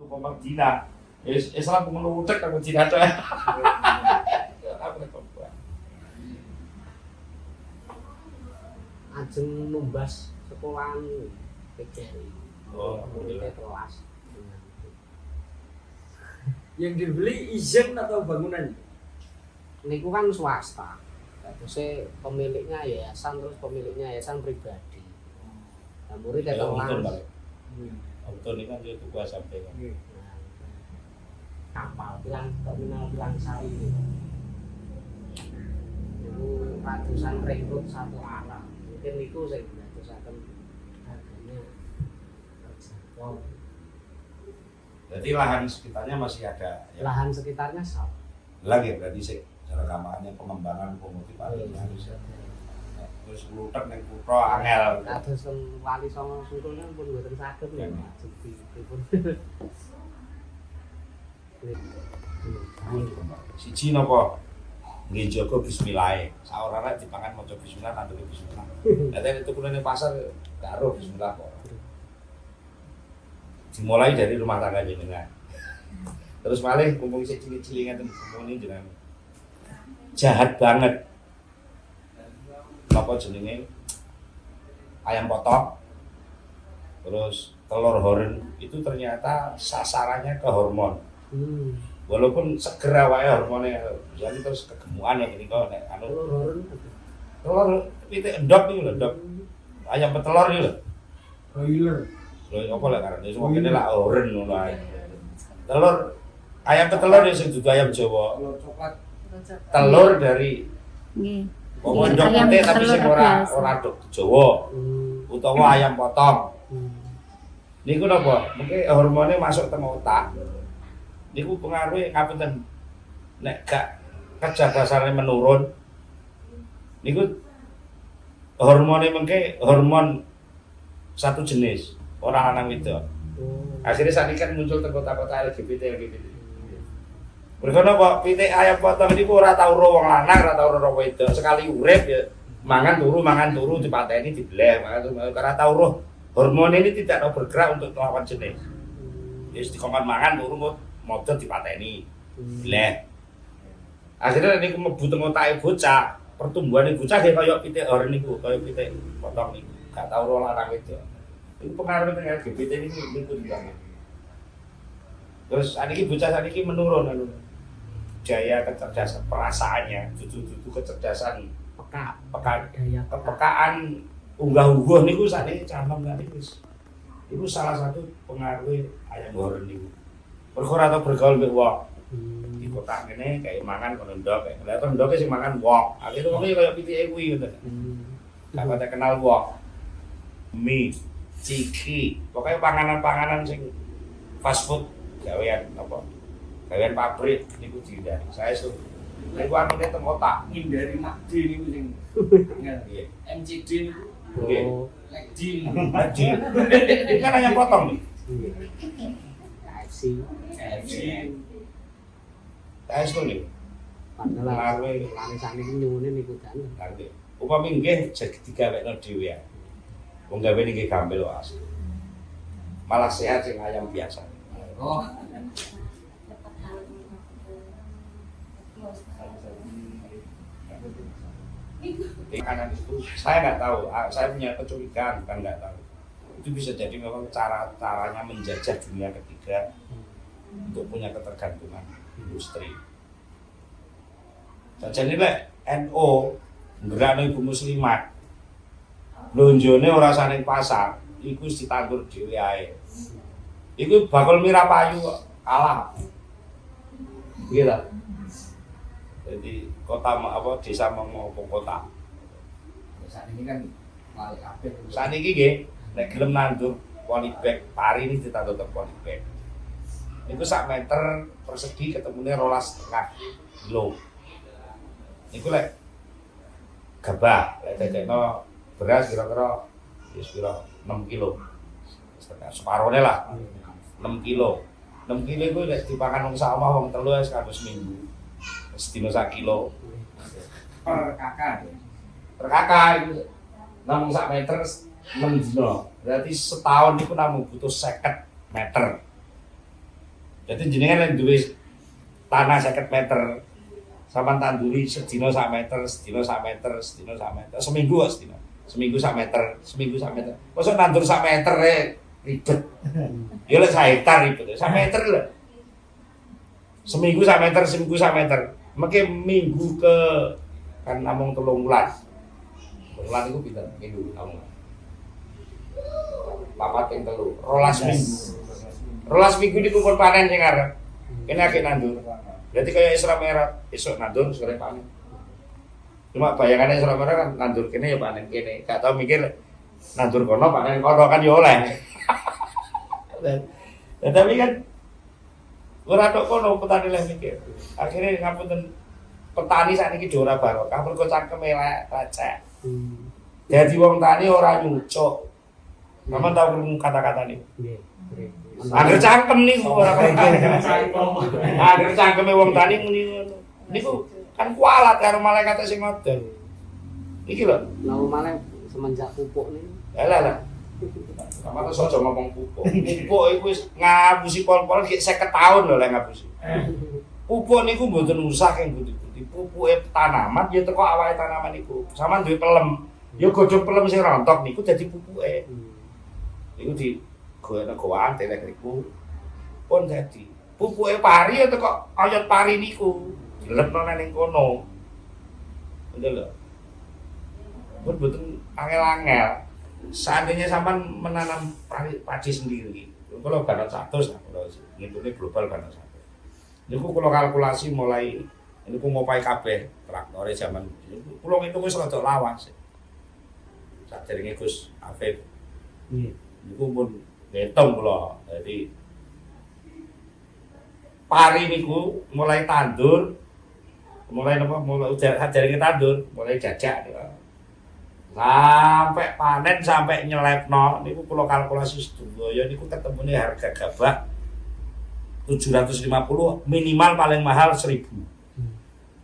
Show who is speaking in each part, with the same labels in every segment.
Speaker 1: Komang Cina. Islam pengen utek aku Cina tuh.
Speaker 2: Ajeng numbas sekolahan PGRI.
Speaker 1: Oh,
Speaker 2: muridnya kelas.
Speaker 3: Yang dibeli izin atau bangunan?
Speaker 2: Niku kan swasta. Terus pemiliknya yayasan, terus pemiliknya yayasan pribadi. Nah, muridnya kelas.
Speaker 1: Betul ini kan dia tugas sampai kan.
Speaker 2: Kapal terminal Pilang Sari itu ratusan rekrut satu arah. Mungkin itu saya akan harganya terjangkau.
Speaker 1: Berarti lahan sekitarnya masih ada ya?
Speaker 2: Lahan sekitarnya sama.
Speaker 1: Lagi berarti sih cara kampanye pengembangan pemotivasi harus terus lutek ning kutha angel.
Speaker 2: Kados Wali Songo Sungkul pun mboten saged ya dipun.
Speaker 1: Siji napa nggih jaga bismillah. Saorane dipangan maca bismillah nanduri bismillah. Lah nek tukulane pasar karo bismillah kok. Dimulai dari rumah tangga jenengan. Terus malih mumpung sik cilik-cilik ngeten muni jenengan. Jahat banget. Napa jenenge? Ayam potong. Terus telur horen itu ternyata sasarannya ke hormon. Walaupun segera wae hormonnya jadi terus kegemukan ya gini kok nek anu telur pitik endok iki lho endok ayam petelur iki lho
Speaker 3: Broiler.
Speaker 1: lho apa lek karane semua kene lak oren ngono ae telur ayam petelur ya sing dudu ayam Jawa
Speaker 3: Telur coklat.
Speaker 1: telur dari
Speaker 4: Nggih.
Speaker 1: endok
Speaker 4: Ayam
Speaker 1: putih tapi sing
Speaker 4: telur
Speaker 1: ora
Speaker 4: biasa.
Speaker 1: dok Jawa utawa ayam potong niku napa mungkin hormonnya masuk teng otak niku pengaruhe ngapunten nek gak kecerdasannya menurun niku hormonnya mengke hormon satu jenis orang lanang wedok akhirnya saat ini kan muncul teng kota-kota LGBT mereka napa pitik ayam potong niku ora tau ro wong lanang ora tau ro wedok sekali urip ya mangan turu dipateni dibleh mangan turu ora tau ro hormon ini tidak mau bergerak untuk melawan jenis wis dikongkon mangan turu modal dipateni. Bleh. Akhirnya niku mlebu teng otake bocah, pertumbuhane bocah nggih kaya pitik oren niku, kaya pitik potong niku. Gak tau ora larang wedok. Iku pengaruh teng LGBT niku banget. Terus saniki bocah saniki menurun anu. Jaya kecerdasan perasaannya, dudu kecerdasan
Speaker 2: daya
Speaker 1: kepekaan unggah-ungguh niku sakniki camam gak niku. Iku salah satu pengaruh ayam goreng niku. Perkara atau bergaul mbek wong. Di kota kene kayak mangan kono ndok, kayak lha to ndoke sing mangan wong. Akhire wong iki kaya pitike kuwi ngono. Gak pada kenal wong. Mie, ciki, pokoknya panganan-panganan sing fast food gawean apa? Gawean pabrik niku dihindari. Saya suruh niku anune teng otak.
Speaker 3: Hindari McD niku sing
Speaker 1: Iya.
Speaker 3: MCD niku.
Speaker 1: Nggih.
Speaker 3: McD.
Speaker 1: Haji. Ini kan hanya potong nih.
Speaker 2: KFC.
Speaker 1: KFC tuh nih.
Speaker 2: Padahal langsane iki nyuwune niku kan.
Speaker 1: Ngerti. Upami nggih jadi digawekno dhewe ya. Wong gawe niki gampil wae asli. Malah sehat sing ayam biasa.
Speaker 3: Oh.
Speaker 1: Makanan itu saya nggak tahu, saya punya kecurigaan bukan nggak tahu. Itu bisa jadi memang caranya menjajah dunia ketiga untuk punya ketergantungan industri. Jadi lek NO nggerakno ibu muslimat lonjone ora saning pasar, iku wis ditandur dhewe ae. Iku bakul mirapayu kalah. Gitu. Jadi kota apa desa mau kota.
Speaker 3: Saat ini kan malah kabeh.
Speaker 1: Saat ini nggih nek gelem nandur polybag pari ini ditandur teng polybag. Niku sak meter persegi ketemune 12,5 kilo. Niku lek gabah lek dadekno beras kira-kira wis pira 6 kilo. Separone lah. 6 kilo. 6 kilo iku lek dipangan wong sak omah wong telu wis kanggo seminggu. Sedina sak kilo.
Speaker 3: Per kakak.
Speaker 1: Per kakak itu namung sak meter 6 dina. Berarti setahun itu namung butuh 50 meter. Jadi jenengan yang duwe tanah 50 meter, sampean tanduri sedina 1 meter, sedina 1 meter, sedina 1 meter, seminggu kok sedina. Seminggu 1 meter, seminggu 1 meter. Mosok nandur 1 meter ribet. Ya lek 1 hektar ribet. 1 meter lho. Seminggu 1 meter, seminggu 1 meter. Mengke minggu ke kan namung 3 bulan. Bulan iku pinten minggu namung. 4 ping 3, 12 minggu. 12 minggu niku pun panen sing arep. Kene akeh nandur. Berarti kayak Isra Merah, esuk nandur sore panen. Cuma bayangannya Isra Merah kan nandur kene ya panen kene. Gak tau mikir nandur kono panen kono kan ya oleh. Dan tapi kan ora tok kono petani leh mikir. Akhirnya ngapunten petani sakniki do ora barokah mergo cangkeme lecek. Jadi wong tani ora nyucuk. Mama tahu kata-kata ini. Agar cangkem niku ora agar cangkeme wong tani muni ngono. Niku kan kualat karo malaikat sing ngoten. Iki lho.
Speaker 2: Lah malah semenjak pupuk niku.
Speaker 1: Lah. Sama tuh sojo ngomong pupuk. Pupuk iku wis ngabusi pol-pol ki 50 tahun lho lek ngabusi. Pupuk niku mboten usah keng budi-budi. Pupuke tanaman ya teko awake tanaman niku. Sampeyan duwe pelem. Ya godhong pelem sing rontok niku dadi pupuke. Niku di gono goan telek niku pun dadi. Pupuke pari ya teko oyot pari niku. Dilepno ning kono. Betul lho. Mboten angel-angel. Seandainya sampean menanam padi sendiri, kalau ganot 100 nah, kalau ngitungnya global ganot 100. Niku kalau kalkulasi mulai niku ngopai kabeh traktore zaman niku kula ngitung wis rada lawas. Sadurunge Gus Afif. Niku pun ngitung kula. Jadi pari niku mulai tandur, mulai napa mulai sadurunge tandur, mulai jajak sampai panen sampai nyelepno niku kula kalkulasi sedaya niku ketemune harga gabah 750 minimal paling mahal 1000.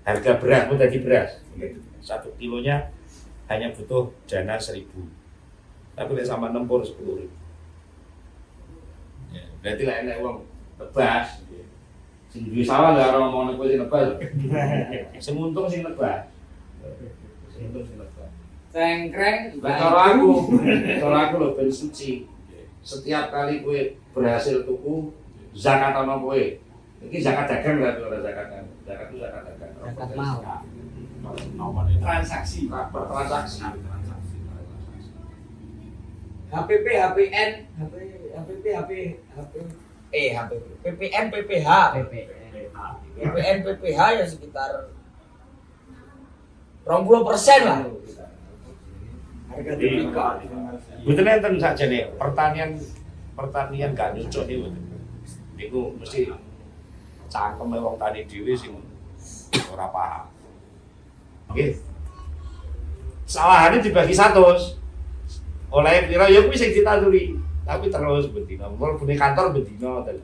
Speaker 1: Harga beras pun tadi beras. 1 kilonya hanya butuh dana 1000. Tapi lek sampean nempur 10.000. Ya, berarti lek enek wong tebas sing duwe sawah lho ora ngomong nek sing nebas. Sing untung sing nebas. Sing untung sing nebas.
Speaker 3: Cengkreng,
Speaker 1: Cara aku lho ben suci. Setiap kali kowe berhasil tuku zakat ana kowe. Iki zakat dagang berarti ora zakat kan. Zakat itu zakat dagang.
Speaker 2: Zakat mal.
Speaker 1: Nomor transaksi, transaksi.
Speaker 4: HPP, HPN, PPN, PPH. PPN, PPH ya sekitar 20% lah. Harga tipikal.
Speaker 1: Betul enten sakjane pertanian gak nyucuk niku. Niku mesti cangkeme wong tani dhewe sing ora paham. Nggih. Sawahane dibagi 100. Oleh pira ya kuwi sing ditanduri. Tapi terus bendina, mlebune kantor bendina to.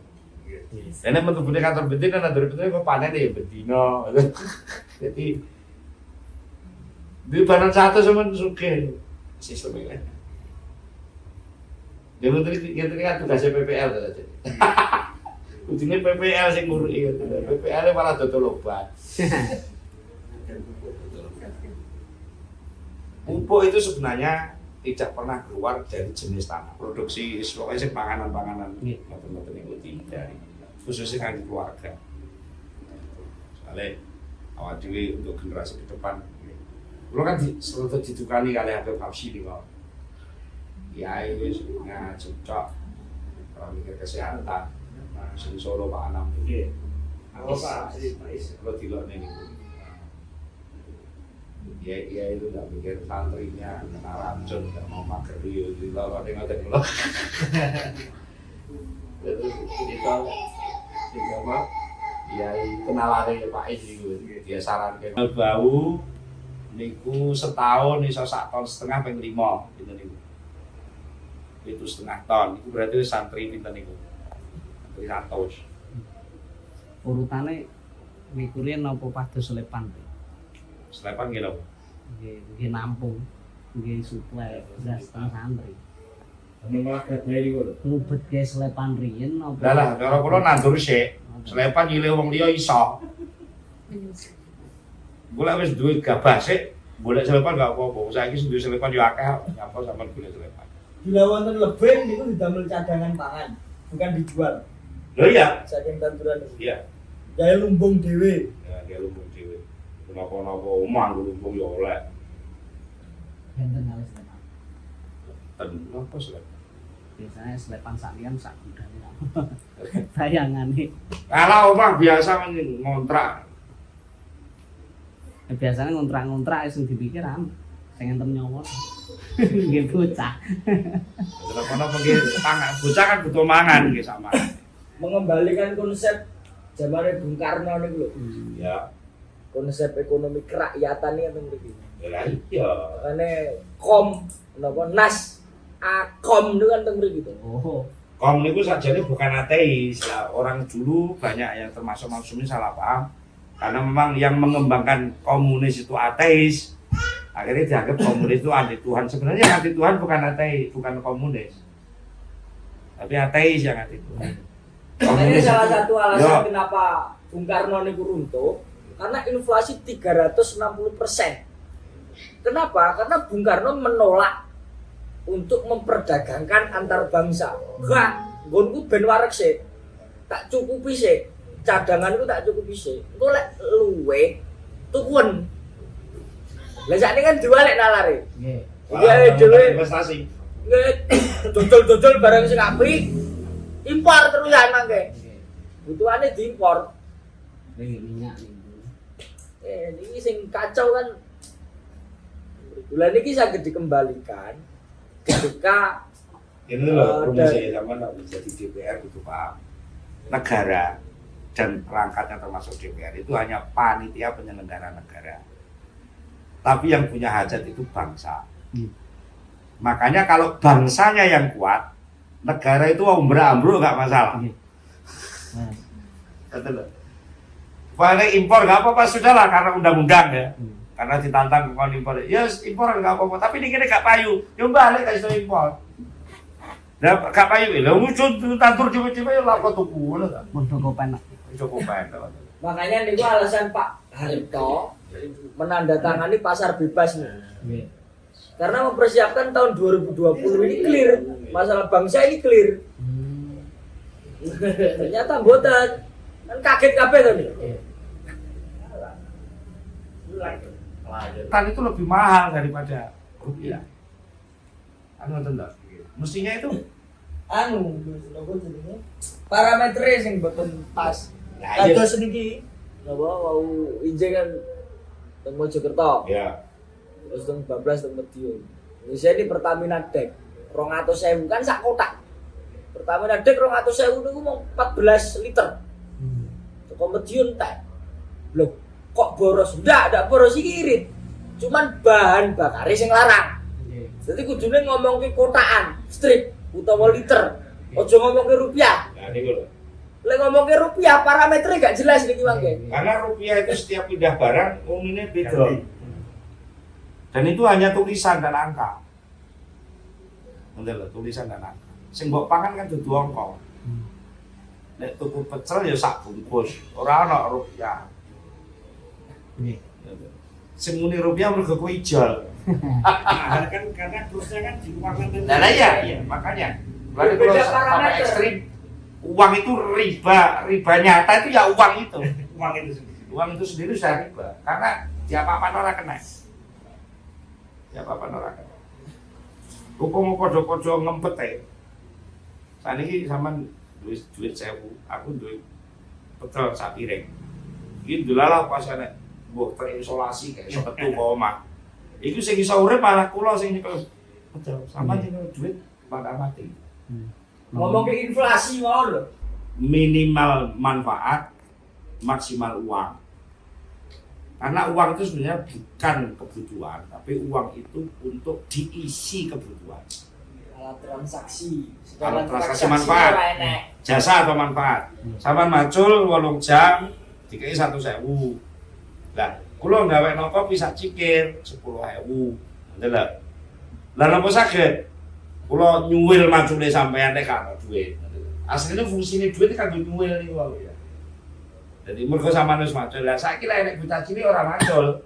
Speaker 1: Dene metu bune kantor bendina nandur bendina kok panen ya bendina. Jadi di banan 100 sampean sugih. Sistemnya kan. Dia menteri kan tugasnya PPL tadi. Ujungnya PPL sing ngurusi itu. PPL malah dodol obat. Pupuk itu sebenarnya tidak pernah keluar dari jenis tanah. Produksi pokoknya sih panganan-panganan macam-macam itu tidak. Khususnya kan keluarga. Soalnya awal dhewe untuk generasi ke depan. Lo kan selalu didukani kali Habib Habsyi nih kok. Ya itu cocok kalau mikir kesehatan. Sing Solo Pak Anam ini. Apa Pak? Kalau dilok nih. Ya itu nggak mikir santrinya kena racun, nggak mau mager yo dilok ning ngoten lho. Terus kita apa? Ya kenalane Pak Is niku dia saranke bau niku setahun iso 1,5 ton ping 5 pinten niku. 7,5 ton niku berarti santri pinten niku. Santri 100.
Speaker 2: Urutane mikure napa pados Slepan.
Speaker 1: Slepan nggih lho.
Speaker 2: Nggih nampung. Nggih suplai gas teng santri.
Speaker 1: Anu malah gadai iku lho.
Speaker 2: Nglubet ge selepan riyen apa?
Speaker 1: Lah lah, cara kula nandur sik. Selepan nyilih wong liya iso. Golek wis duwe gabah sik, golek selepan gak apa-apa. Saiki sing duwe selepan yo akeh, nyapa sampean golek selepan.
Speaker 4: Bila wonten lebih niku didamel cadangan pangan, bukan dijual.
Speaker 1: Lho iya.
Speaker 4: Saking tanduran niku.
Speaker 1: Iya.
Speaker 4: Gawe lumbung dhewe.
Speaker 1: Ya, dia lumbung dhewe. Kenapa-napa omah lumbung yo oleh.
Speaker 2: Benten kali selepan.
Speaker 1: Ten apa selepan?
Speaker 2: Biasanya selepan saklian sak gudane. Bayangane.
Speaker 1: Kalau omah biasa ngontrak.
Speaker 2: Biasanya ngontrak-ngontrak sing dipikir sing enten nyawa. Nggih bocah.
Speaker 1: Kenapa nggih pangan bocah kan butuh mangan nggih sama.
Speaker 4: Mengembalikan konsep zaman Bung Karno niku lho.
Speaker 1: Ya.
Speaker 4: Konsep ekonomi kerakyatan ini kan begitu.
Speaker 1: Ya iya.
Speaker 4: Makanya napa nas akom itu kan begitu.
Speaker 2: Oh.
Speaker 1: Kom niku sajane bukan ateis. Ya, orang dulu banyak yang termasuk Maksumi salah paham. Karena memang yang mengembangkan komunis itu ateis. Akhirnya dianggap komunis itu anti Tuhan. Sebenarnya anti Tuhan bukan ateis, bukan komunis. Tapi ateis yang anti Tuhan.
Speaker 4: Ini salah satu alasan
Speaker 1: Yo.
Speaker 4: kenapa Bung Karno niku runtuh karena inflasi 360%. Kenapa? Karena Bung Karno menolak untuk memperdagangkan antar bangsa. Enggak, nggonku ben wareg sik. Tak cukupi sik. Cadanganku tak cukupi sik. Engko lek luwe tukuan. Lah sakniki kan diwalek nalare.
Speaker 2: Nggih.
Speaker 4: Iya dhewe
Speaker 1: investasi.
Speaker 4: dodol-dodol barang sing apik impor terusan mangke. Butuhane diimpor.
Speaker 2: Minyak niku.
Speaker 4: Ini sing kacau kan. Bulan ini saged dikembalikan ketika
Speaker 1: Ini loh promosi sama nak bisa di DPR itu Pak. Negara dan perangkatnya termasuk DPR itu hanya panitia penyelenggara negara. Tapi yang punya hajat itu bangsa. Makanya kalau bangsanya yang kuat, negara itu ambruk nggak masalah. Betul. Boleh impor nggak apa-apa sudahlah karena undang-undang ya. Karena ditantang kon impor. Ya impor nggak apa-apa, tapi ini kene gak payu. Yo balik ka iso impor. Lah gak payu lho muncul tantur dhewe-dhewe ya lha kok tuku ngono ta.
Speaker 2: Mun Tokopen.
Speaker 1: Cokopen.
Speaker 4: makanya niku alasan Pak Harto menandatangani pasar bebas nih.
Speaker 2: Nggih.
Speaker 4: Karena mempersiapkan tahun 2020 ini clear. Masalah bangsa ini clear. Ternyata mboten. Kan kaget kabeh to nih.
Speaker 1: Tan itu lebih mahal daripada rupiah. Anu ngoten ta. Mestinya itu
Speaker 4: Anu, nopo jenenge? Parametere sing mboten pas.
Speaker 1: Lah, iya.
Speaker 4: Kados niki napa wau injek kan teng Mojokerto.
Speaker 1: ya.
Speaker 4: Terus teng Bablas teng Medion. Indonesia ini Pertamina Dek 200.000 kan sak kotak. Pertamina Dek 200.000 niku mau 14 liter. Teko Medion tak. Loh, kok boros? Ndak boros iki irit. Cuman bahan bakare sing larang. Jadi kudune ngomongke kotaan, strip utawa liter. Aja ngomongke rupiah.
Speaker 1: Nah niku lho.
Speaker 4: Lek ngomongke rupiah parameternya gak jelas niki mangke.
Speaker 1: Karena rupiah itu setiap pindah barang umumnya beda. Dan itu hanya tulisan dan angka. Bener lho, tulisan dan angka. Sing mbok pangan kan dudu angka. Nek tuku pecel ya sak bungkus, ora ana rupiah.
Speaker 2: Nggih.
Speaker 1: Sing muni rupiah mergo kowe ijol.
Speaker 3: kan karena terusnya kan di uang kan.
Speaker 1: Nah iya, makanya. Berarti
Speaker 4: Beda
Speaker 1: kalau sampai
Speaker 4: parameter.
Speaker 1: ekstrim, uang itu riba nyata itu ya uang itu.
Speaker 3: Uang itu sendiri.
Speaker 1: Uang itu sendiri sudah riba, karena siapa-apa orang kena. Siapa-apa orang kena. Hukum podo-podo ngempet ya. Saat ini sama duit 1.000, aku duit pecel sak piring. Iki dolalah pas ana mbok terisolasi kayak iso metu kok omah. Iku sing iso urip malah kula sing nyekel pecel. Sama nyekel duit pada mati.
Speaker 4: Ngomongke inflasi mau lho.
Speaker 1: Minimal manfaat, maksimal uang. Karena uang itu sebenarnya bukan kebutuhan, tapi uang itu untuk diisi kebutuhan.
Speaker 4: Alat transaksi.
Speaker 1: Alat transaksi manfaat.
Speaker 4: ora enek.
Speaker 1: Jasa atau manfaat. Sampeyan macul 8 jam, dikei 1.000. Lah, kula gawe kopi sak cikir 10.000. Ngoten lho. Lah napa saged? Kula nyuwil macule sampean nek gak duit. Asline fungsine duit kanggo nyuwil niku wae ya. Jadi mergo sampean wis macul. Lah saiki lek nek bocah cilik ora macul.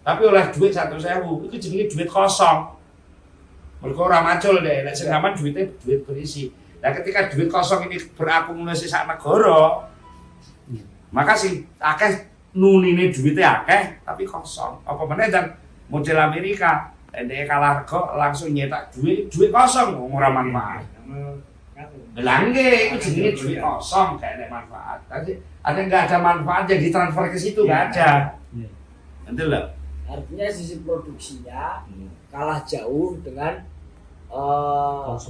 Speaker 1: Tapi oleh duit 100.000 itu jenenge duit kosong. Mergo ora macul deh, nek sing sampean duitnya duit berisi. Nah ketika duit kosong ini berakumulasi sak negara, maka sing akeh nunine duitnya akeh tapi kosong. Apa meneh dan model Amerika, ndek kalah rego langsung nyetak duit kosong ora manfaat. Lah nggih, itu jenenge duit kosong gak ada manfaat. Tadi enggak ada manfaat yang ditransfer ke situ enggak ada. Nanti loh.
Speaker 4: Artinya sisi produksinya kalah jauh dengan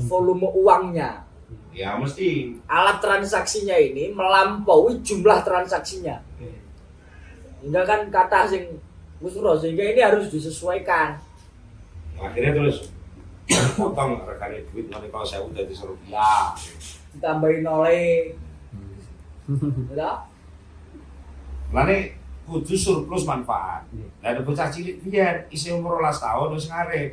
Speaker 4: volume uangnya.
Speaker 1: Ya mesti.
Speaker 4: Alat transaksinya ini melampaui jumlah transaksinya. Hingga kan kata sing Musro, sehingga ini harus disesuaikan.
Speaker 1: Akhirnya terus potong regane duit nanti kalau 1.000 jadi Rp1.
Speaker 4: Ditambahin oleh udah
Speaker 1: Lane kudu surplus manfaat. Lah ada bocah cilik biyen isih umur 12 tahun wis ngarit.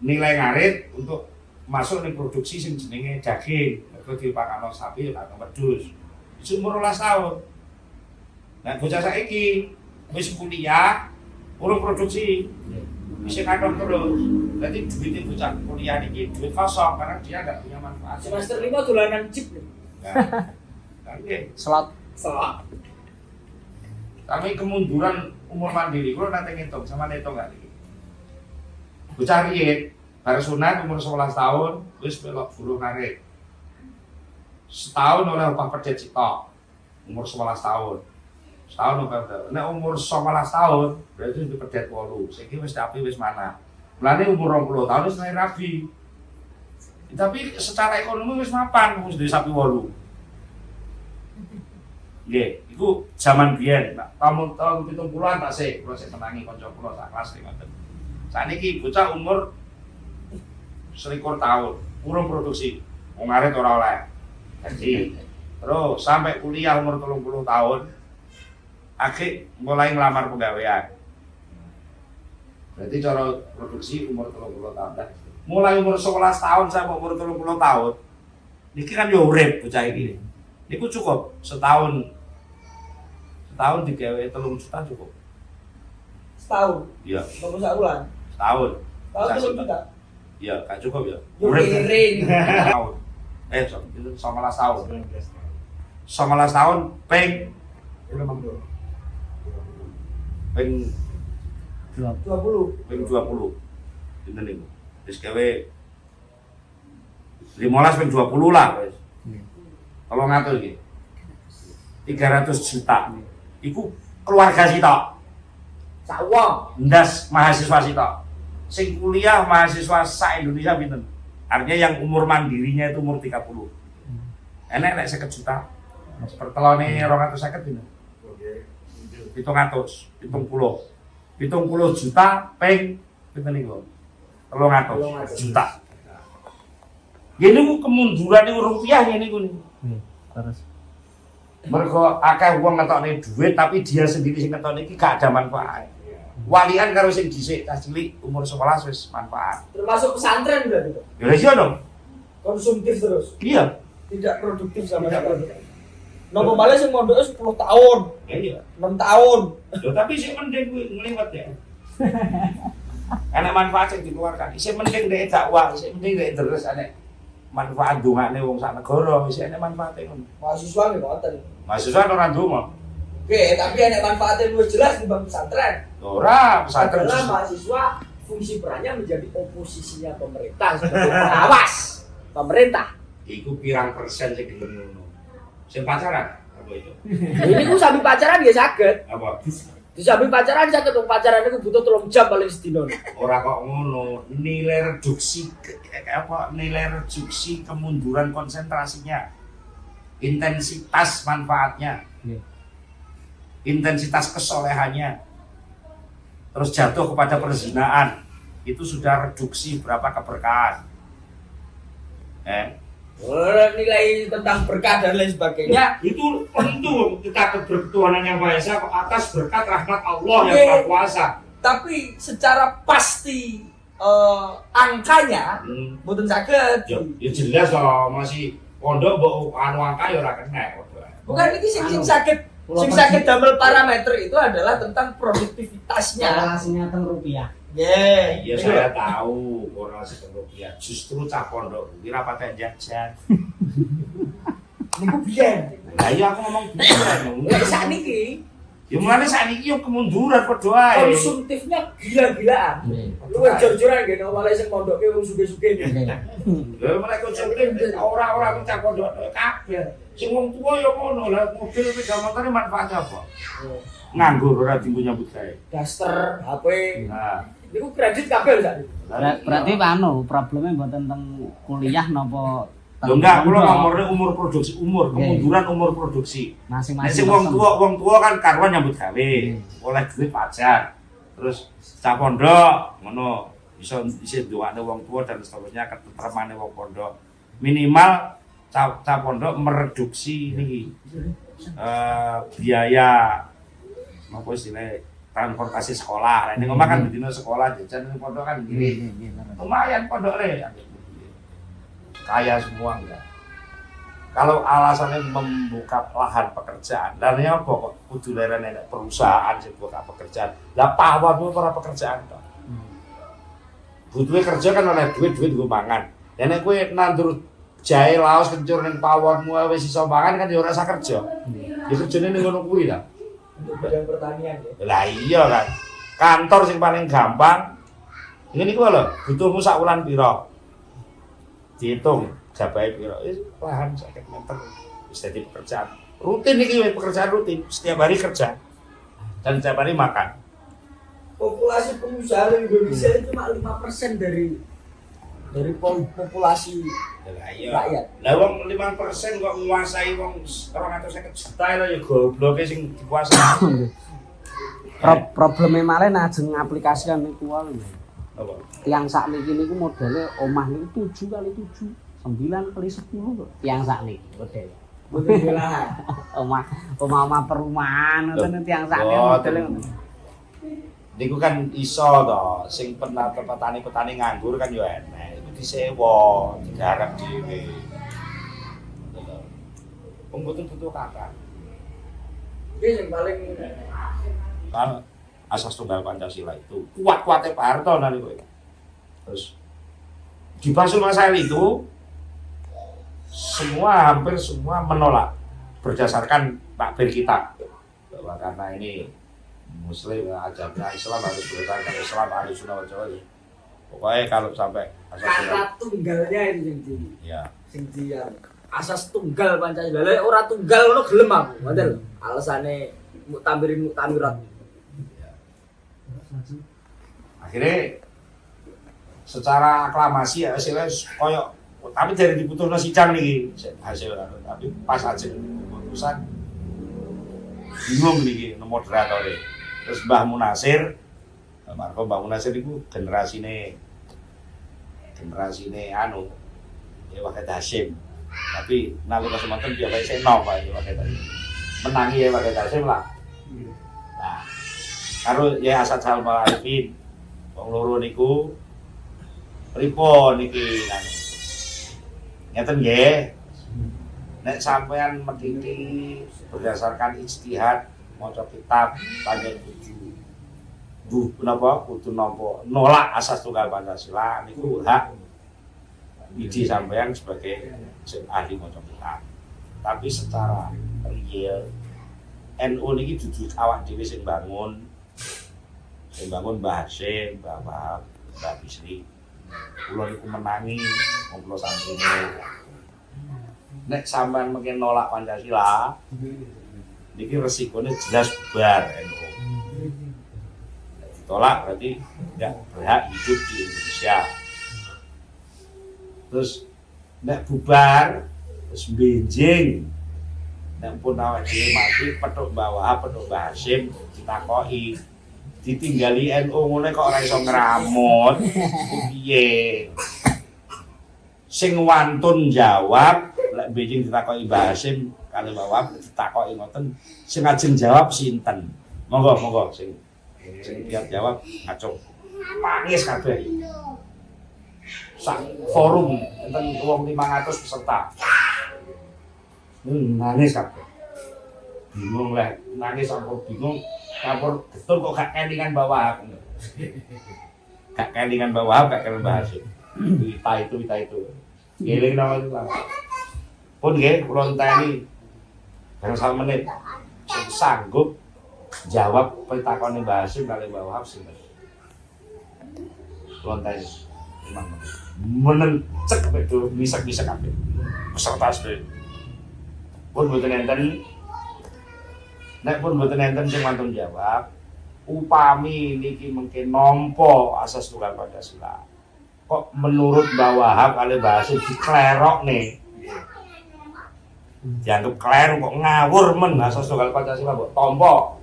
Speaker 1: Nilai ngarit untuk masuk ning produksi sing jenenge daging, mergo dipakano sapi lan wedhus. Isih umur 12 tahun. Nah bocah saiki wis kuliah, urung produksi. Isih kadang terus. Jadi duitnya bocah kuliah iki duit kosong karena dia enggak punya manfaat.
Speaker 4: semester 5 dolanan chip nih.
Speaker 1: Nah, nggih.
Speaker 2: Slot.
Speaker 1: Kami kemunduran umur mandiri, kalau nanti ngitung, sama ngitung nggak nih? Bocah riyen, baru sunat umur 11 tahun, wis belok buruh karet. Setahun oleh upah kerja cita, umur 11 tahun. Setahun upah kerja. Nah umur 11 tahun, berarti itu kerja 8. Sehingga wis rapi wis mana. Mulane umur 20 tahun wis mulai rapi. Tapi secara ekonomi wis mapan, wis duwe sapi 8. Nggih, iku zaman biyen. Tahun 70-an tasih kula sik menangi kanca kula sak kelas ngoten. Saniki bocah umur 21 tahun, urung produksi. Wong ngarit ora oleh. Jadi, terus sampai kuliah umur 30 tahun, akhir mulai ngelamar pegawaian. Berarti cara produksi umur 30 tahun. Mulai umur 11 tahun sampai umur 30 tahun. Niki kan yo urip bocah iki. Niku cukup setahun digawe 3 juta cukup.
Speaker 4: Setahun.
Speaker 1: Iya.
Speaker 4: Kamu sakulan.
Speaker 1: Setahun.
Speaker 4: Tahun 3 juta.
Speaker 1: Iya, gak cukup ya.
Speaker 4: Yo kering.
Speaker 1: Tahun. Itu 19 tahun. 19 tahun peng
Speaker 4: 20.
Speaker 1: peng
Speaker 4: 20.
Speaker 1: peng 20. Pinten niku? Wis gawe 15 peng 20 lah wis. Kalau ngatur iki 300 juta. Iku keluarga sita.
Speaker 4: Sak wong.
Speaker 1: Ndas mahasiswa sita. Sing kuliah mahasiswa sak Indonesia pinten? Artinya yang umur mandirinya itu umur 30. Enek nek 50 juta. Pertelone 250 pinten? 700, 70 juta peng pinten niku? 300 juta. Gini ku kemunduran rupiah ngene ku niku.
Speaker 2: Terus
Speaker 1: Mergo akeh wong ngetokne duit tapi dia sendiri sing ngetokne iki gak ada manfaat. Walian karo sing dhisik tas cilik umur 11 wis manfaat.
Speaker 4: Termasuk pesantren berarti.
Speaker 1: Ya iya dong.
Speaker 4: Konsumtif terus.
Speaker 1: Iya.
Speaker 4: Tidak produktif sama sekali. Nopo malah sing mondoke 10 tahun,
Speaker 1: Iya.
Speaker 4: 6 tahun.
Speaker 1: Loh, tapi sing penting kuwi ngliwat ya. Enak manfaat sing dikeluarkan. Sing penting dhek dakwah, sing penting dhek terus enek manfaat dongane wong sak negara, wis enek manfaate ngono.
Speaker 4: Mahasiswa nggih ngoten.
Speaker 1: Mahasiswa ora ndonga.
Speaker 4: Oke, tapi ada manfaatnya luwih jelas di bang pesantren.
Speaker 1: Ora, pesantren
Speaker 4: Adalah mahasiswa fungsi perannya menjadi oposisinya pemerintah sebagai pengawas pemerintah.
Speaker 1: iku pirang persen sing gelem ngono. Sing pacaran apa itu?
Speaker 4: Ini ku sambil pacaran ya saged.
Speaker 1: Apa?
Speaker 4: Di sambil pacaran saged wong pacaran itu butuh 3 jam paling sedina.
Speaker 1: Ora kok ngono, nilai reduksi nilai reduksi kemunduran konsentrasinya, intensitas manfaatnya, intensitas kesolehannya, terus jatuh kepada perzinaan, itu sudah reduksi berapa keberkahan.
Speaker 4: Nilai tentang berkah dan lain sebagainya.
Speaker 1: Itu tentu kita kebertuhanan yang Maha Esa atas berkat rahmat Allah yang Maha Kuasa.
Speaker 4: Tapi secara pasti angkanya mboten saged.
Speaker 1: Ya jelas loh, masih pondok mbok anu angka ya ora kena.
Speaker 4: Bukan iki sing saged damel parameter itu adalah tentang produktivitasnya.
Speaker 2: Relasinya teng rupiah.
Speaker 4: Nggih.
Speaker 1: Ya saya tahu korelasi dengan rupiah. Justru cah pondok kuwi ra pakai jajan.
Speaker 4: Niku biyen.
Speaker 1: Lah iya aku ngomong biyen.
Speaker 4: Lek sakniki
Speaker 1: Ya mulane sakniki yo kemunduran padha ae.
Speaker 4: konsumtifnya gila-gilaan. Luwih jor-joran nggih nek wale sing pondoke wong sugih-sugih nggih.
Speaker 1: Lha mereka konsumtif ora cah pondok kabeh. Sing wong tuwa ya ngono lah mobil sepeda motor manfaatnya apa? Nganggur ora dienggo nyambut gawe.
Speaker 4: Daster, HP.
Speaker 1: Nah,
Speaker 4: Niku kredit kabeh lho.
Speaker 2: Berarti problemnya mboten teng kuliah napa
Speaker 1: lho enggak kula ngomongnya umur produksi, kemunduran umur produksi. Nek
Speaker 2: masing-masing.
Speaker 1: sing wong tua kan karuan nyambut gawe, oleh duit pajak. Terus cah pondok ngono iso ndongakne wong tua dan seterusnya ketentremane wong pondok. Minimal cah pondok mereduksi niki biaya apa istilahnya transportasi sekolah. Ini ngomong kan dino sekolah jajan ning pondok kan gini. Lumayan pondok le. Kaya semua enggak. Kalau alasannya membuka lahan pekerjaan, dan ya kok kudu lerene perusahaan sing buka pekerjaan. Lah pawon para pekerjaan to. Butuhe kerja kan oleh duit nggo mangan. Ya nek kowe nandur jahe laos kencur ning pawonmu wis iso mangan kan ya ora usah kerja. Ya kerjane ning ngono kuwi ta.
Speaker 4: Untuk bidang pertanian ya.
Speaker 1: Lah iya kan. Kantor sing paling gampang. Ngene iku lho, butuhmu sak wulan pira? Dihitung jabahe pira? Lahan 50 meter. Wis dadi pekerjaan. Rutin iki pekerjaan rutin, setiap hari kerja. Dan setiap hari makan.
Speaker 4: Populasi pengusaha di Indonesia itu cuma 5% dari populasi
Speaker 1: Lah iya.
Speaker 4: rakyat.
Speaker 1: Lah wong 5% kok nguasai wong 250 juta lho ya gobloke sing dikuasai.
Speaker 2: Probleme malah najeng ngaplikasikan niku wae.
Speaker 1: Apa?
Speaker 2: Tiang sakniki niku modele omah niku 7 kali 7, 9 kali 10 kok. Tiang sakniki modele.
Speaker 4: Mboten belahan.
Speaker 2: Omah perumahan ngoten tiang sakniki modele ngoten.
Speaker 1: Niku kan iso to, sing petani nganggur kan yo enek. Iku disewa, digarap dhewe. Wong mboten butuh kakak.
Speaker 4: Iki sing paling
Speaker 1: Kan asas tunggal Pancasila itu kuat-kuatnya Pak Harto nanti kowe. Terus di Basul Masail itu hampir semua menolak berdasarkan takbir kita bahwa karena ini Muslim ajaran Islam harus berdasarkan Islam harus sunnah wal jamaah. Pokoknya kalau sampai asas
Speaker 4: kata tunggalnya itu
Speaker 1: ya
Speaker 4: asas tunggal Pancasila. Lha ora tunggal ngono gelem aku. Ngoten lho. Alasane muktamirat.
Speaker 1: Akhirnya secara aklamasi ya hasilnya koyok tapi dari dibutuhkan sidang nih hasilnya tapi pas hasil keputusan bingung nih moderator terus Mbah Munasir itu generasi anu ya Wahid Hasyim tapi nalika semanten dia baik seno Pak ya Wahid Hasyim menangi ya Wahid Hasyim lah nah karo ya Asad Salma Arifin wong loro niku pripun niki anu ngeten nggih nek sampean medhiti berdasarkan ijtihad maca kitab panjen kudu nolak asas tunggal Pancasila niku hak idi sampean sebagai ahli maca kitab tapi secara real NU niki dudu awak dhewe sing bangun Mbah Hasyim, Mbah Wahab, Mbah Bisri. Kula niku menangi wong kula santrine. Nek sampean mungkin nolak Pancasila, niki resikonya jelas bubar NU. Ditolak berarti tidak berhak hidup di Indonesia. Terus nek bubar, terus benjing. Nek pun awak dhewe mati, petuk Mbah Wahab, petuk Mbah Hasyim ditakoki ditinggali NU ngene kok ora iso ngramut piye sing wantun jawab lek benjing ditakoki Mbah Hasyim kali Mbah Wahab ditakoki ngoten sing ajeng jawab sinten monggo sing Sing tiap jawab ngacung. Nangis kabeh. Sak forum enten wong 500 peserta. Nangis kabeh. Bingung lah, nangis campur bingung, campur betul kok gak kelingan bawah. Gak kelingan bawah, gak kelingan bahas. Wita itu. Ngiling nama itu lah. Pun nggih, kula enteni bareng 1 menit. Sing sanggup jawab pitakone Mbah Hasyim kali Mbah Wahab sinten. Kula enteni 5 menit. Menencek itu bisa kabeh. Peserta sedaya. Pun mboten enten. Nek pun mboten enten sing wantun jawab, upami niki mungkin nampa asas tunggal Pancasila. Kok menurut Mbah Wahab kali Mbah Hasyim diklerokne. Dianggap kleru kok ngawur men asas tunggal Pancasila mbok tampa.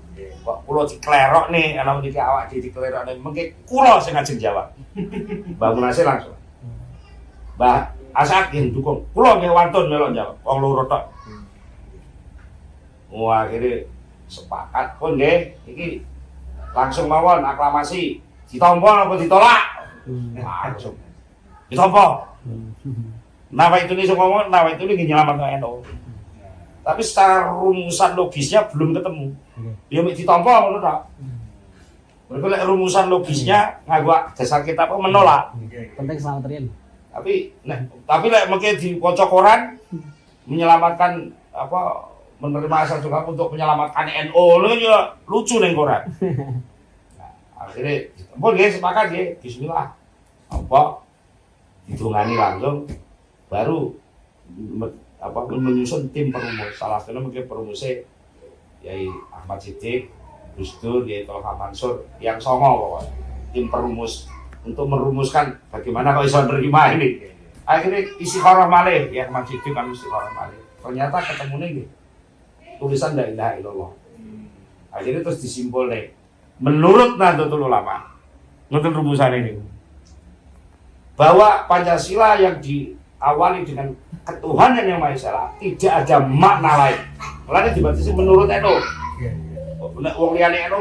Speaker 1: Kok kula diklerokne ana niki awak dhewe diklerokne mengke kula sing ngajeng jawab. Mbah Munasir langsung. Mbah Asad yen dukung. Kula nggih wantun melok jawab. Wong loro tok. Wah, akhirnya sepakat pun nggih iki langsung mawon aklamasi. Ditampa apa ditolak? Langsung. Ditampa. Nawa itu nih ngomong, nawa itu nih nyelamatkan NU. Tapi secara rumusan logisnya belum ketemu. Dia mau ditampa ngono tok. Mereka lek rumusan logisnya ngagak dasar kita apa menolak.
Speaker 2: Penting selamat Rian.
Speaker 1: Tapi lek mungkin di pojok koran menyelamatkan apa menerima asal juga untuk menyelamatkan NU lho ya lucu ning koran. Akhirnya pun nggih sepakat nggih bismillah. Apa ditungani langsung baru menyusun tim perumus. Salah satunya mungkin perumusnya Yai Ahmad Siddiq, Gus Dur, Yai Tolha Mansur yang songo pokoknya. Tim perumus untuk merumuskan bagaimana kok iso nerima ini. Akhirnya istikharah malih ya Ahmad Siddiq kan istikharah malih. Ternyata ketemunya nggih tulisan la ilaha illallah. Akhirnya terus disimpul nih. Menurut Nahdlatul Ulama, ngoten rumusan ini. Bahwa Pancasila yang diawali dengan ketuhanan yang Maha Esa tidak ada makna lain. Mulane dibatasi menurut NU. Nek wong liyane NU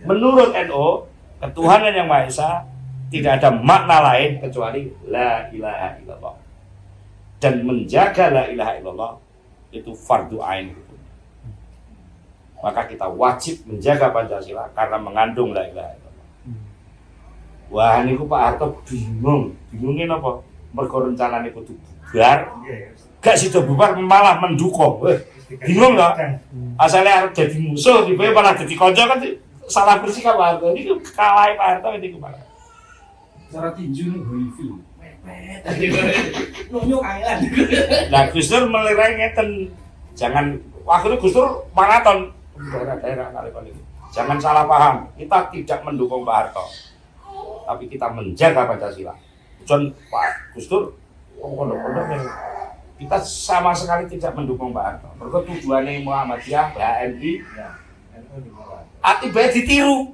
Speaker 1: menurut NU, ketuhanan yang Maha Esa tidak ada makna lain kecuali la ilaha illallah. Dan menjaga la ilaha illallah itu fardu ain. Maka kita wajib menjaga Pancasila karena mengandung la ilaha illallah. Wah niku Pak Harto bingungin apa? Mergo rencanane kudu bubar. Gak sida bubar malah mendukung. Bingung enggak? Asale arep dadi musuh tiba malah dadi kanca kan salah bersikap Pak Harto. Niku kalah Pak Harto niku Pak.
Speaker 3: Cara tinju nih review. Nunjuk kangelan.
Speaker 1: Nah Gus Dur melirai ngeten. Jangan akhirnya Gus Dur maraton daerah-daerah kali-kali. Jangan salah paham. Kita tidak mendukung Pak Harto. Tapi kita menjaga Pancasila. John Pak Gus Dur pondok-pondok yang kita sama sekali tidak mendukung Pak Harto. Mergo tujuane Muhammadiyah, HMI, ati bae ditiru.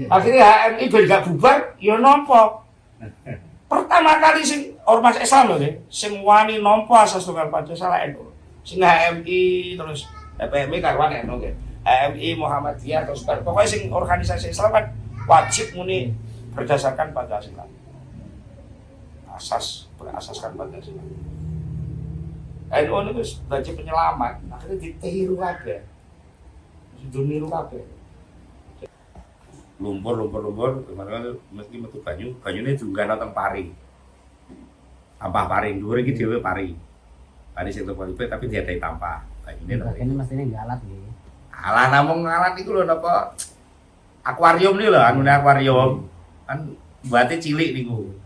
Speaker 1: Akhirnya HMI ben gak bubar, ya nampa. Pertama kali sing ormas Islam lho, sing wani nampa asas tunggal Pancasila NU. Sing HMI terus PMI karwan NU nggih. HMI Muhammadiyah terus pokoknya sing organisasi Islam kan wajib muni berdasarkan Pancasila. Berasaskan Pancasila. NU niku dadi penyelamat, akhirnya ditiru kabeh. Ditiru kabeh. Lumpur, kemarin mesti metu banyune dungan teng pari. Ampah pari, dhuwur iki dhewe pari. Pari sing polipe tapi diadai tampah. Banyune to.
Speaker 2: Ini mestine galat nggih.
Speaker 1: Alah namung ngalat iku lho napa akuarium nih lho, anune akuarium. Kan buate cilik niku.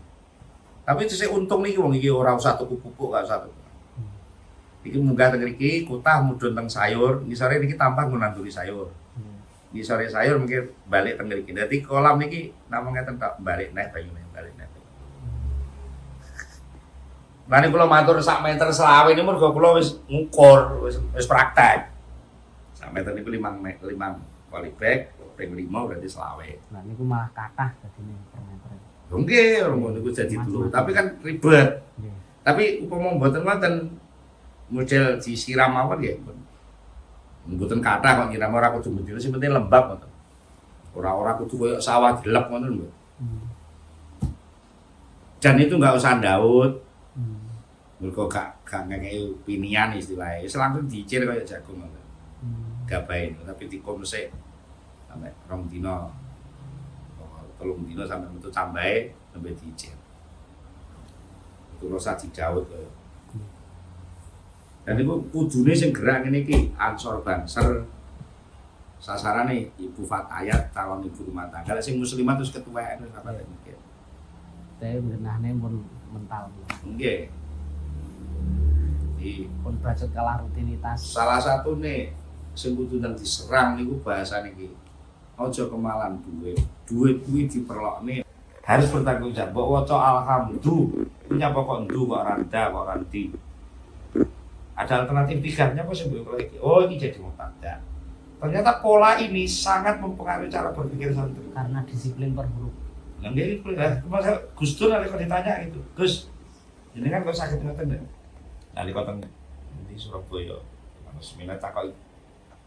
Speaker 1: Tapi sesuk untung niki wong iki ora usah tuku pupuk gak usah tuku. Iki munggah teng mriki, kutah mudhun teng sayur, ngisore niki tampah ngunanduri sayur. Ngisore sayur mungkin balik teng mriki. Dadi kolam niki namung ngeten tok, balik neh banyune, balik neh. Lan kula matur sak meter selawe ini mergo kula wis ngukur, wis praktek. Sak meter niku 5 polybag, ping 5 berarti selawe.
Speaker 2: Lah niku malah kathah dadine per meter.
Speaker 1: Nggih, ngono niku jadi dulu, tapi kan ribet. Tapi upama mboten wonten model disiram mawon ya. Mboten kathah kok nyiram ora kudu mendino sing penting lembab ngoten. Ora-ora kudu koyo sawah dilep ngono lho. Dan itu nggak usah ndaut. Mergo gak ngekeki pinian istilahnya. Wis langsung dicir koyo jagung ngono. Gabain, tapi tikum sik sampai 2 dina. 3 dina sampai metu tambahe sampai dicir. Itu rasa didaut koyo. Dan itu kudune sing gerak ngene iki Ansor Banser. Sasarane Ibu Fatayat calon ibu rumah tangga. Sing muslimat terus ketuaan terus apa mungkin.
Speaker 2: Saya benahne pun mental.
Speaker 1: Nggih.
Speaker 2: Pun bacot kalah rutinitas.
Speaker 1: Salah satu nih sing kudu nang diserang niku bahasane iki. Aja kemalan duit. Duit kuwi diperlokne harus bertanggung jawab. Mbok waca alhamdulillah punya pokok ndu kok randa kok ranti. Ada alternatif tiganya apa sih Bu? Oh ini jadi mubtada. Ternyata pola ini sangat mempengaruhi cara berpikir santri.
Speaker 2: Karena disiplin perburuk.
Speaker 1: Nah gitu lah. Masa Gus Dur nanti kalau ditanya itu, Gus, ini kan kau sakit ngoten ya? Nanti kau di Surabaya, kalau seminar tak kau,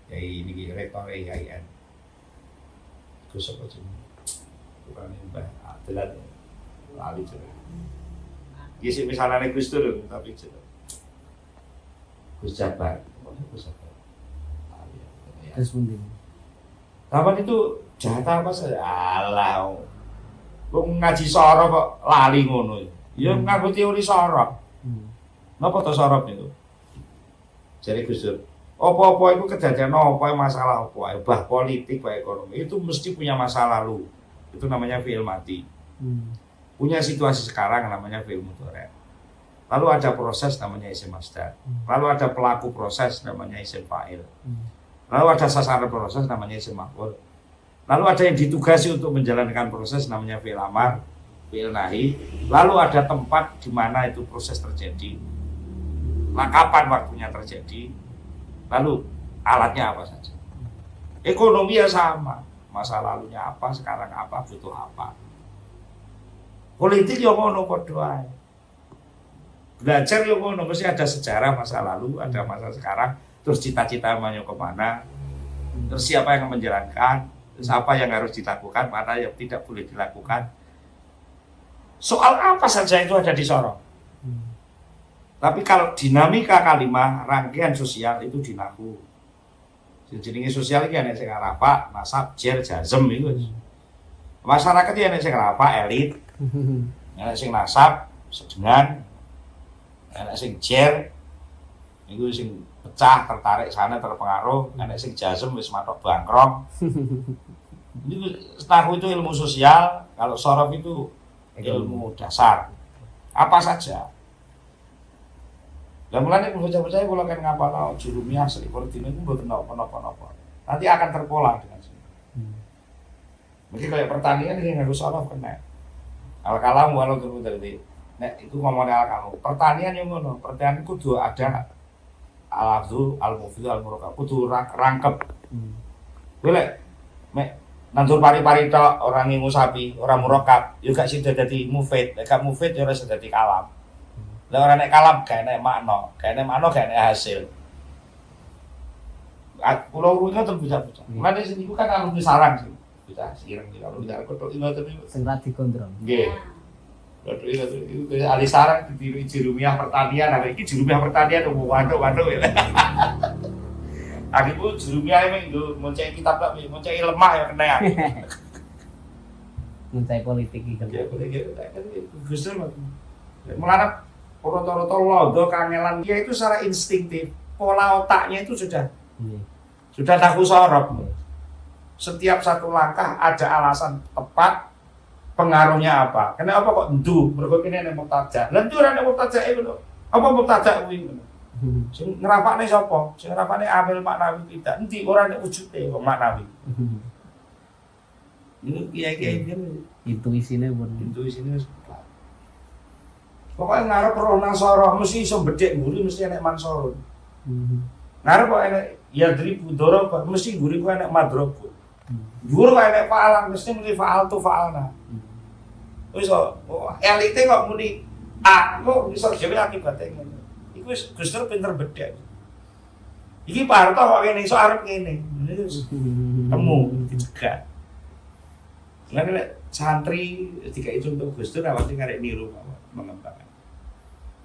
Speaker 1: ya ini rektor IAIN. Gus apa sih? Bukan ini Mbah Adelat, lali cerita. Ya sih misalnya Gus Dur, tapi cerita. Gus Jabar, Gus Jabar.
Speaker 2: Terus mending.
Speaker 1: Kapan itu jahat apa saja? Alah, kok ngaji sorok kok lali ngono. Ya ngaku teori sorok. Napa to sorok itu? Jadi Gus Dur, apa-apa itu kejadian apa masalah apa, bah politik, bah ekonomi itu mesti punya masa lalu. Itu namanya fi'il mati. Punya situasi sekarang namanya fi'il mudhari'. Lalu ada proses namanya isim masdar. Lalu ada pelaku proses namanya isim fa'il. Lalu ada sasaran proses namanya isim maf'ul. Lalu ada yang ditugasi untuk menjalankan proses namanya fi'il amar, fi'il nahi. Lalu ada tempat di mana itu proses terjadi. Nah, kapan waktunya terjadi? Lalu alatnya apa saja? Ekonomi ya sama. Masa lalunya apa, sekarang apa, butuh apa. Politik ya ngono padha ae. Belajar ya ngono mesti ada sejarah masa lalu, ada masa sekarang. Terus cita-cita mau kemana, terus siapa yang menjalankan, terus apa yang harus dilakukan, mana yang tidak boleh dilakukan. Soal apa saja itu ada di sorong. Tapi kalau dinamika kalimat, rangkaian sosial itu di nahu. Jenis sosial ini ada yang rafa, nasab, jer, jazem itu. Masyarakat ini ada yang rafa, elit, ada yang nasab, sedengan, ada yang jer, itu yang pecah, tertarik sana, terpengaruh, ada sing jazem wis matok bangkrong. Itu nahu itu ilmu sosial, kalau sorof itu ilmu dasar. Apa saja. Dan mulanya bocah-bocah kalau kan ngapal jurumiah selikur dino itu mboten napa-napa. Nanti akan terpola dengan sini. Mungkin kayak pertanian ini harus sorof kena. Al-kalam walau terus dari nek itu ngomongnya al-kalam. Pertanian yang ngono, pertanian kudu ada al-abdu, al-mufid, al-murokab, kudu rangkep. Boleh, nandur pari-pari tok, orang ngingu sapi, orang murokab, juga sih jadi mufid, gak mufid juga sudah jadi kalam. Lah orang nek kalam, gak nek makna, gak nek hasil. Pulau Runya tuh bisa. Mana di sini kan alumni sarang sih, bisa sirang di alumni sarang, kau tahu ini.
Speaker 2: Sengat dikontrol.
Speaker 1: Gih. Itu ahli sarang di jurumiah pertanian, nah ini jurumiah pertanian waduh ya. Aku jurumiah itu mau cek kitab lah, mau cek lemah ya kena ya.
Speaker 2: Mencari politik gitu.
Speaker 1: Ya politik Gus Dur melarang roto-roto lodo kangelan dia itu secara instinktif, pola otaknya itu sudah tahu sorok. Setiap satu langkah ada alasan tepat. Pengaruhnya apa? Kenapa kok ndu? Mergo kene nek mubtada. Lah ndu ora nek mubtada iku lho. Apa mubtada kuwi ngono? Sing ngrafakne sapa? Sing ngrafakne amil maknawi tidak. Endi ora nek wujude wong maknawi. Ini kiai-kiai
Speaker 2: intuisine pun.
Speaker 1: Intuisine wis. Pokoke ngarep roh nang soro mesti iso bedhek mburi mesti enek mansorun. Ngarep kok enek ya dribu doroba mesti mburi ku enek madrobu. Dhuwur kok enek fa'alan mesti muni fa'al tu fa'alna. Wis elite kok muni kok iso dhewe akibate ngono. Iku wis Gus Dur pinter bedhek. Iki Pak Harto kok ngene iso arep ngene. Temu dicegah. Lan nek santri dikai contoh Gus Dur awake karek niru mengembangkan.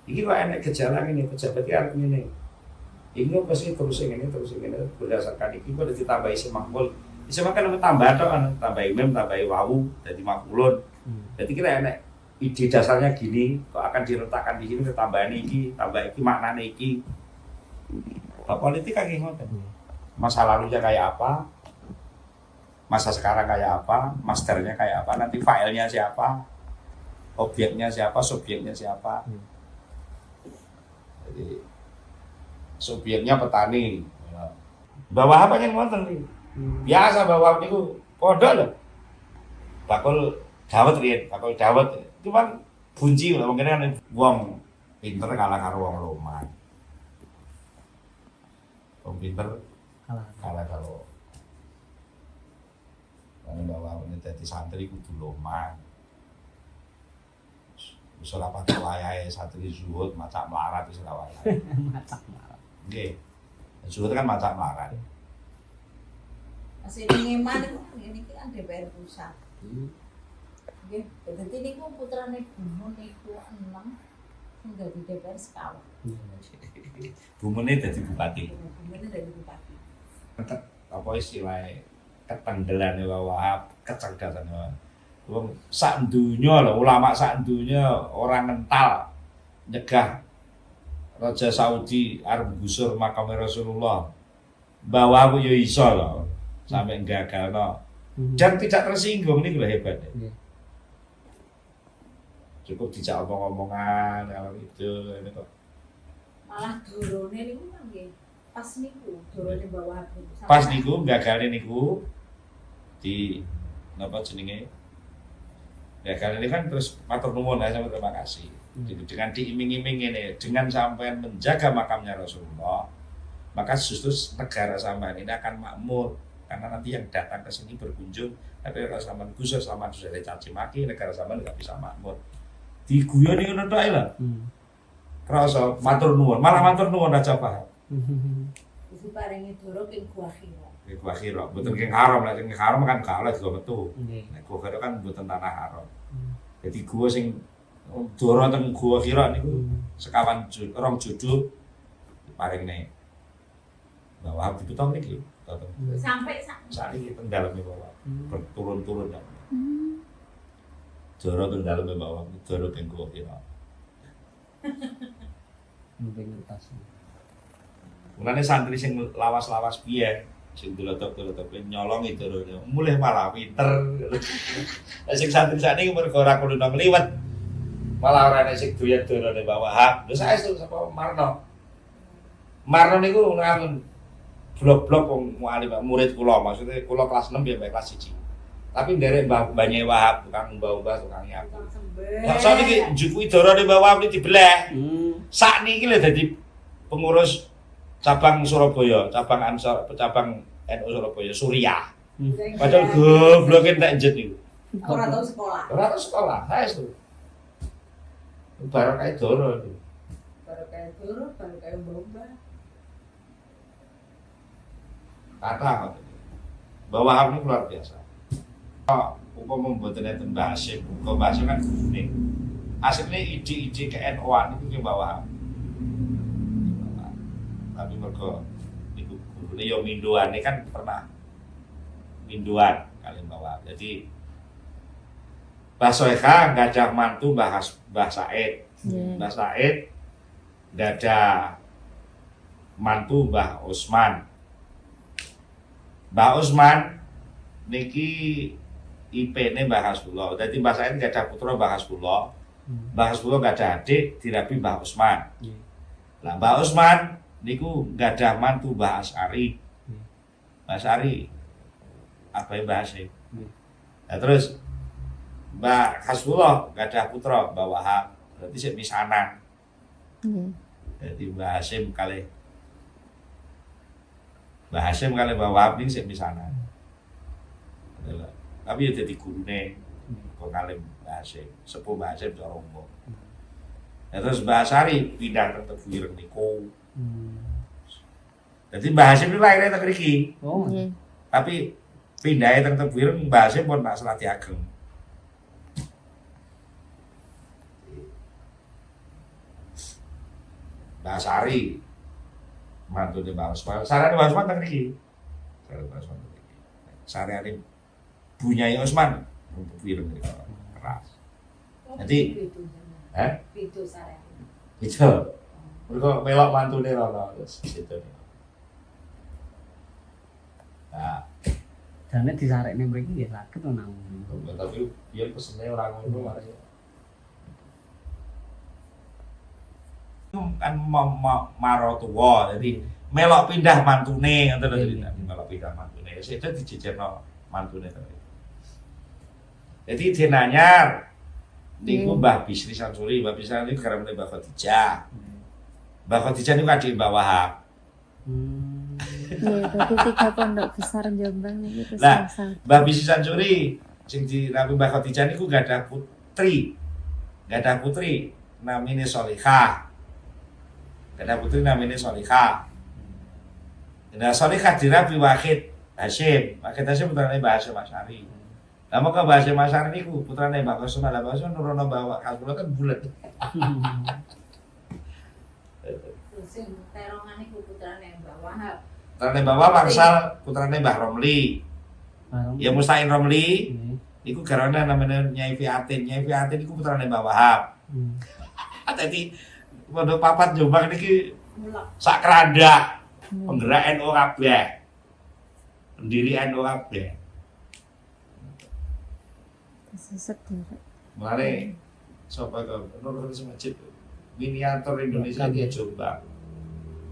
Speaker 1: Iki kok enek gejala ngene, pejabat iki arep ngene. Iki kok pasti terus ngene berdasarkan iki kok ditambahi semakmul. Semakmul kan tambah tok kan, tambah imam, tambah wawu, dadi makulun. Jadi kira enek ide dasarnya gini, kok akan diletakkan di sini tambahan iki, tambah iki maknane iki. Politik kan ngoten. Masa lalunya kayak apa? Masa sekarang kayak apa? Masternya kayak apa? Nanti filenya siapa? Objeknya siapa? Subjeknya siapa? Jadi subjeknya petani. Bawah apa yang ngoten nih? Biasa bawah niku padha lho. Bakul dawet riyen, bakul dawet. Cuma bunci lho, mungkin kan wong pinter kalah karo wong loman. Wong pinter kalah karo wong bawah ini dadi santri kudu loman. Wis ora patek wayahe santri zuhud macak melarat wis ora wayahe.
Speaker 2: Macak melarat.
Speaker 1: Nggih. Zuhud kan macak melarat.
Speaker 5: Masih ngeman ini kan DPR pusat. Nggih, dadi niku putrane Gumun niku 6 sing dadi DPR sekawan.
Speaker 1: Bumene dadi bupati.
Speaker 5: Gumune dadi bupati.
Speaker 1: Apa istilahnya ketenggelan Wahab, kecerdasan Wahab. Wong sak dunya lho, ulama sak dunya orang ngental nyegah Raja Saudi arep gusur makam Rasulullah. Bahwa aku yo iso lho sampai gagalno. Dan tidak tersinggung nih lho hebat. Cukup dijak omong-omongan kalau itu ini kok.
Speaker 5: Malah dorone niku kan nggih pas niku dorone bawah niku.
Speaker 1: Pas niku gagalnya niku di napa jenenge gagal ini kan terus matur nuwun ya sama terima kasih. Dengan diiming-iming ini dengan sampean menjaga makamnya Rasulullah, maka justru negara sampean ini akan makmur karena nanti yang datang ke sini berkunjung tapi kalau sampean gusur sama sudah dicaci maki negara sampean nggak bisa makmur. Diguyoni ngono tok ae lho. Krasa matur nuwun, malah matur nuwun aja paham.
Speaker 5: Iku paringi doro ing Gua Hira.
Speaker 1: Gua Hira, mboten king haram, lek king haram kan gak oleh juga metu. Nek Gua Hira kan mboten tanah haram. Jadi gua sing doro teng Gua Hira niku sekawan rong judul paringne. Bahwa habis betul niki.
Speaker 5: Sampai
Speaker 1: Sakniki teng daleme bawah. Berturun-turun ya. Doro teng daleme bawah, doro teng Gua Hira.
Speaker 2: Mungkin tas.
Speaker 1: Mulane santri sing lawas-lawas piye, sing delotok-delotok nyolong itu lho, mulih malah pinter. Lah sing santri sakniki mergo ora kudu ngliwet. Malah ora nek sing doyan dolane bawah. Lho saestu sapa Marno. Marno niku ngangun blok-blok wong mualim murid kula, maksudnya kula kelas 6 ya kelas 1. Tapi nderek mbah-mbahnya Wahab, tukang mbah-mbah, tukang nyapu. Lah sakniki njupui dorone Wahab iki dibleh. Sakniki lho dadi pengurus cabang Surabaya, cabang Ansor, cabang NU Surabaya, Surya. Padahal goblok entek njet niku.
Speaker 5: ora tau sekolah.
Speaker 1: Ora tau sekolah, saestu. Barang kae doro niku.
Speaker 5: Baru kayak dulu, baru kayak bomba.
Speaker 1: Kata ngoten. Bahwa Wahab niku luar biasa. Umpama mboten enten Mbah Hasyim, Mbah Hasyim kan gurune. Asline ide-ide ke NU-an niku ki Mbah Wahab. Tapi mergo niku gurune ya minduane kan pernah minduan kali Mbah Wahab. Jadi Mbah Soekha gadah mantu Mbah Said. Mbah Said gadah mantu Mbah Usman. Mbah Usman niki IP-ne Mbah Hasbullah. Dadi Mbah Said gadah putra Mbah Hasbullah. Mbah Hasbullah gadah adik dirabi Mbah Usman. Lah Mbah Usman niku gadah mantu Mbah Asy'ari. Mbah Asy'ari apa Mbah Hasyim. Nah terus Mbah Hasbullah gadah putra Mbah Wahab. Berarti sik misanan. Jadi Mbah Hasyim kalih Mbah Hasyim kalih Mbah Wahab niki sik misanan. Tapi ya jadi gurune kok kalih Mbah Hasyim, sepuh Mbah Hasyim cara umum. Nah, terus Mbah Asy'ari pindah ke Tebuireng niku. Jadi Mbah Hasyim itu lahirnya teng mriki.
Speaker 2: Oh.
Speaker 1: Tapi pindahe teng Tebuireng mbahase pun Pak Seladi Ageng. Mbah Sari mantune Mbah Usman. Sarane Mbah Usman teng mriki. Sarane Mbah Usman teng mriki. Sarane Bunyai Usman Tebuireng keras. Jadi
Speaker 5: Itu saya.
Speaker 1: itu mereka melok mantune rono terus gitu. Nah,
Speaker 2: Jane disarekne mriki nggih saged to nang.
Speaker 1: tapi dia pesene ora ngono malah. Kan maro tuwa, jadi melok pindah mantune ngoten lho ceritane, melok pindah mantune. Itu dijejerno mantune to. Jadi dinanyar niku Mbah Bisri Samsuri, Mbah Bisri niku garwane Mbah Khadijah. Mbah Khadijah niku adik Mbah Wahab.
Speaker 6: Iya, berarti 3 pondok besar Jombang ini terus
Speaker 1: Lah,
Speaker 6: asal.
Speaker 1: Mbah Bisri Samsuri sing dirapi Mbah Khadijah niku gak ada putri. Gak ada putri namine Solihah. Gak ada putri namine Solihah. Nah, Solihah dirapi Wahid Hasyim. Wahid Hasyim putrane Mbah Hasyim Asy'ari. Lah moko Mbah Hasyim Asy'ari niku putrane Mbah Qasim. Lah Mbah Qasim nurono Mbah Kasbul kan bulet.
Speaker 5: Sing terongan iku putrane Mbah Wahab.
Speaker 1: Putrane Mbah Wahab angsal putrane Mbah Romli. Ya Mustain Romli niku garwane namanya Nyai Fiatin. Nyai Fiatin niku putrane Mbah Wahab. Dadi pondok papat Jombang niki
Speaker 5: Mulak.
Speaker 1: sak kerandak penggerak NU kabeh. Pendiri NU kabeh.
Speaker 6: Sedherek.
Speaker 1: Mulane sapa kok nurun semajid miniatur Indonesia di Jombang.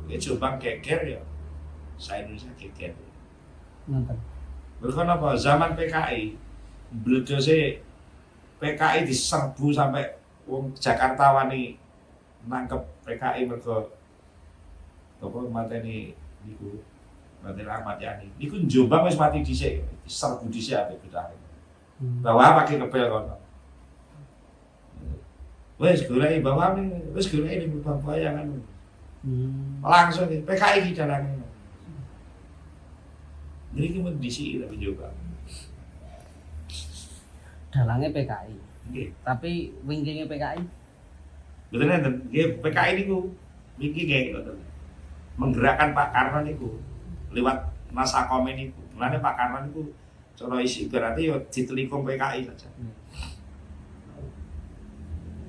Speaker 1: Di Jombang geger ya. Saya Indonesia geger.
Speaker 2: Nonton.
Speaker 1: Mereka apa? Zaman PKI bledose PKI diserbu sampai wong Jakarta wani nangkep PKI mergo apa mateni niku mateni Ahmad Yani. Niku Jombang wis mati dhisik, diserbu dhisik ambek bedane. Bahwa pakai kebel kono. Wes goleki bawa nih, wes goleki ning bayangan. Langsung PKI ki dalane. Jadi kita disi tapi juga.
Speaker 2: Dalangnya PKI.
Speaker 1: Nggih.
Speaker 2: Tapi wingkingnya PKI.
Speaker 1: Betul nenten. Nggih PKI niku niki nggih ngoten. Menggerakkan Pak Karno niku lewat Nasakome niku. Mulane Pak Karno niku cara isi berarti yo ditelikung PKI saja.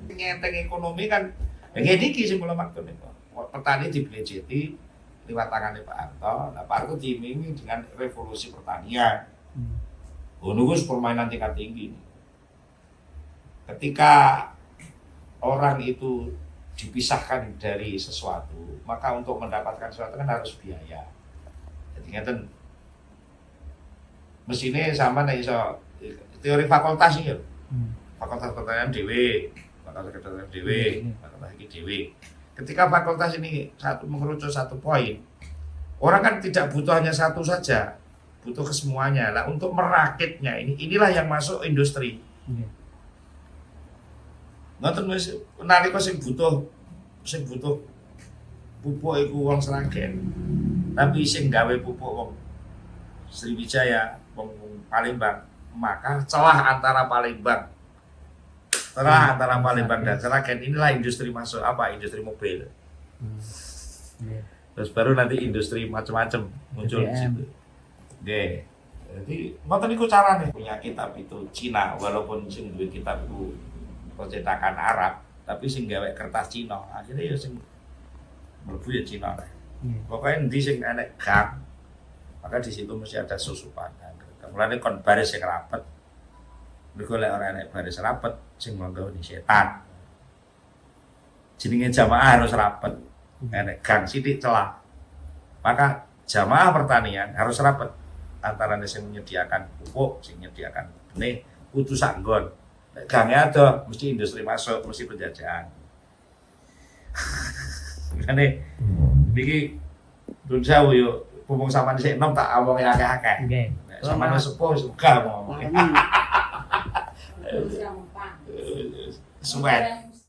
Speaker 1: Ngenteng ekonomi kan nggih niki sing kula maksud niku. Petani dibelejeti lewat tangannya Pak Harto. Nah Pak Harto diiming dengan revolusi pertanian. Niku permainan tingkat tinggi. Ketika orang itu dipisahkan dari sesuatu, maka untuk mendapatkan sesuatu kan harus biaya. Jadi ngeten. Mesine sama nek iso teori fakultas iki lho. Fakultas pertanian dhewe, fakultas kedokteran dhewe, fakultas iki dhewe. Ketika fakultas ini mengerucut satu poin, orang kan tidak butuh hanya satu saja, butuh kesemuanya. Lah untuk merakitnya inilah yang masuk industri. Ngoten wis nalika sing butuh pupuk iku wong Sragen. Tapi sing gawe pupuk wong Sriwijaya, wong Palembang, maka celah antara Palembang dan Sragen inilah industri masuk apa? Industri mobil. Terus baru nanti industri macam-macam muncul di situ. Oke. Jadi ngoten niku carane punya kitab itu Cina, walaupun sing duwe kitab itu percetakan Arab, tapi sing gawe kertas Cina. Akhirnya ya sing mlebu ya Cina. Pokoknya endi sing enek gang, maka di situ mesti ada susupan. Mulane kon baris sing rapet. Mergo lek ora enek baris rapet sing monggo ni setan. Jenenge jamaah harus rapet. Enek gang sithik celah. Maka jamaah pertanian harus rapet antara sing menyediakan pupuk, sing menyediakan benih kudu sak nggon. Nek gange ada mesti industri masuk, mesti penjajahan. Ngene iki Dun sewu yo pupuk sampean sik enom tak awonge akeh-akeh.
Speaker 2: Nggih.
Speaker 1: Nek sampean sepuh suka ngomong.
Speaker 5: Terus yang pang.
Speaker 1: Suwet.